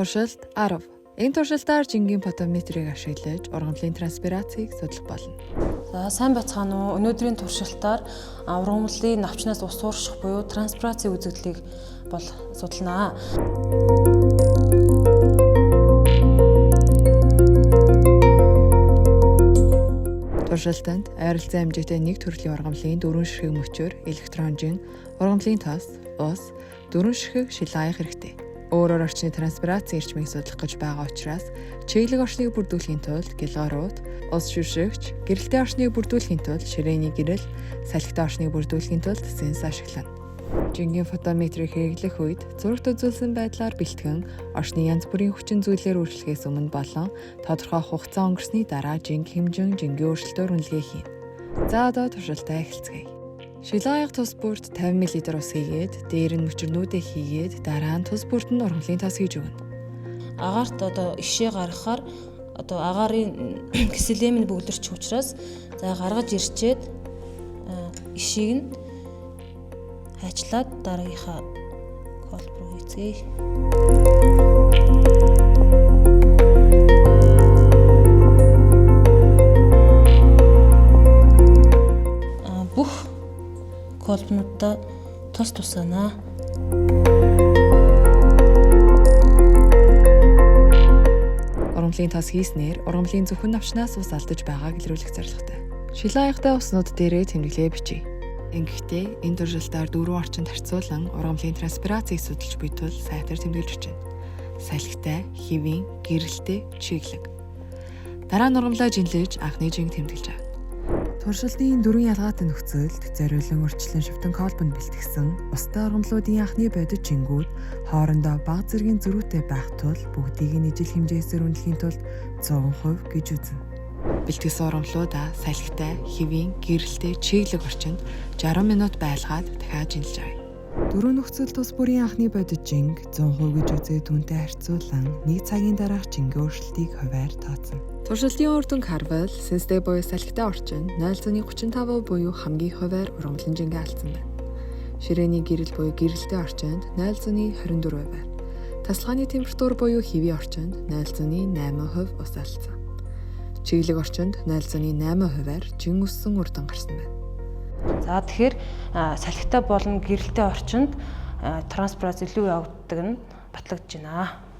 Туршилт 10. Энэ туршилтаар жингийн потометрийг ашиглаж ургамлын транспирацийг судлах болно. За сайн байцгаана уу. Өнөөдрийн туршилтаар ургамлын навчнаас ус уурших буюу транспирацийн үзэгдлийг бол судалнаа. Туршилтанд ойролцоо хэмжээтэй нэг төрлийн ургамлын дөрвөн ширхэг мөчөөр электронжин, ургамлын тос, ус, дөрвөн ширхэг шил аяг хэрэгтэй. Өөрөөр орчны транспирацийн эрчмийг судлах гэж байгаа учраас чиглэг орчныг бүрдүүлэхийн тулд гэлгарууд, ус шүшигч, гэрэлтэй орчныг бүрдүүлэхийн тулд ширээний гэрэл, салхитай орчныг бүрдүүлэхийн тулд сенс ашиглана. Жингийн фотометрийг хэрэглэх үед зурагт үзүүлсэн байдлаар бэлтгэн орчны янз бүрийн хүчин зүйлээр өөрчлөхөөс өмнө болон тодорхой хугацаа өнгөрсний дараа жинг хэмжин жингийн өөрчлөлтөөр үнэлгээ хийн. За одоо туршилтаа эхэлцгээе. Шил аяг тус бүрт 50 мл ус хийгээд, дээр нь мөчөрнүүдээ хийгээд, дараа нь тус бүрт нь ургамлын тос хийж өгнө. Агаарт ишээ гаргахаар агаарын киселем нь бөглөрч учраас за гаргаж ирчээд ишийг нь хайчлаад дараагийнхаа колб руу хийцгээе. Бүх колбнуудаа тус тусаана. Ургамлын тос хийснээр ургамлын зөвхөн навчнаас ус алдаж байгааг илрүүлэх зорилготой. Шил аягтай уснууд дээрээ тэмдэглээ бичиж. Ингэхдээ энэ туршилтаар дөрвөн орчинд харьцуулан ургамлын транспирацийг судалж буй тул сайтар тэмдэглэж байна. Салхитай, хэвийн, гэрэлтэй, чиглэг. Дараа нь ургамлаа жинлэж анхны жинг тэмдэглэж байгаа. Туршилтын дөрвөн ялгаатай нөхцөлд зориулан урьдчилан шивтэн колбонд бэлтгэсэн устай ургамлуудын анхны бодит жингүүд хоорондоо бага зэргийн зөрүүтэй байх тул бүгдийг нь ижил хэмжээсээр үнэлэхийн тулд 100% гэж үзнэ. Бэлтгэсэн ургамлуудаа салхитай, хэвийн, гэрэлтэй, чиглэг орчинд 60 минут байлгаад дахиад жинлэж авъя. Дөрөв нөхцөл тус бүрийн анхны бодит жинг 100% гэж үзээ түүнтэй харьцуулан 1 цагийн дараах жингийн өөрчлөлтийг хувиар тооцно. Туршилтын үр дүнг харвал сенстэй буюу салхитай орчин 0.35% буюу хамгийн хувиар ургамлын жингээ алдсан байна. Ширээний гэрэл буюу гэрэлтэй орчинд 0.24%, тасалгааны температур буюу хэвийн орчинд 0.8% ус алдсан. Чиглэг орчинд 0.8%-аар жин өссөн үр дүн гарсан байна. За тэгэхээр салхитай болон гэрэлтэй орчинд транспирац илүү явагддаг нь батлагдж байна.